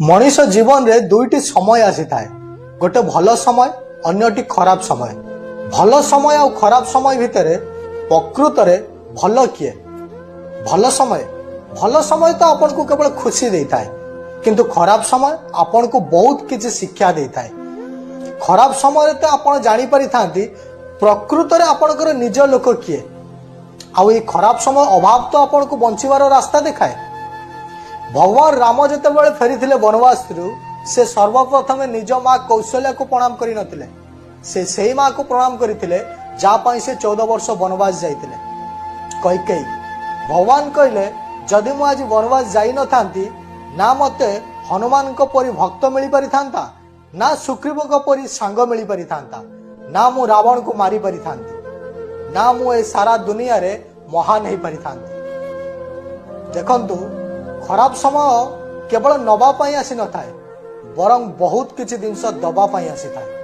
मनीष जीवन रे दुईटी समय आसी थाए गोटे भल समय अन्यटी खराब समय। भल समय और खराब समय भितर प्रकृत रे भल किए? भल समय तो आपन को केवल खुशी देता है, किंतु खराब समय आपन को बहुत किसी शिक्षा देता है। खराब समय तो आपन जानी पारि थांती प्रकृत रे आपनकर निज लोक किए, आउ ये खराब समय अभाव तो आपन को बंचिवार रास्ता देखाए। भगवान राम जितेबाला फेरी वनवास से सर्वप्रथम निज माँ कौशल्या को प्रणाम करि नथिले, से माँ को प्रणाम करथिले जापाई से 14 वर्ष वनवास जाइतिले। कैकेयी भगवान कहले जदि मु आज वनवास जाई न थांती ना मते हनुमान को परि भक्त मिली पारि थांता, ना सुग्रीव को परि सांग मिली पारि थांता, ना मु रावण को मारी पारि थांती, ना मु ए सारा दुनिया रे महान हे पारि थांती। देखंतु खराब समय केवल नवा पाई आसी न थाए, बरं बहुत किछि जिनस दबा पाई आसी थाए।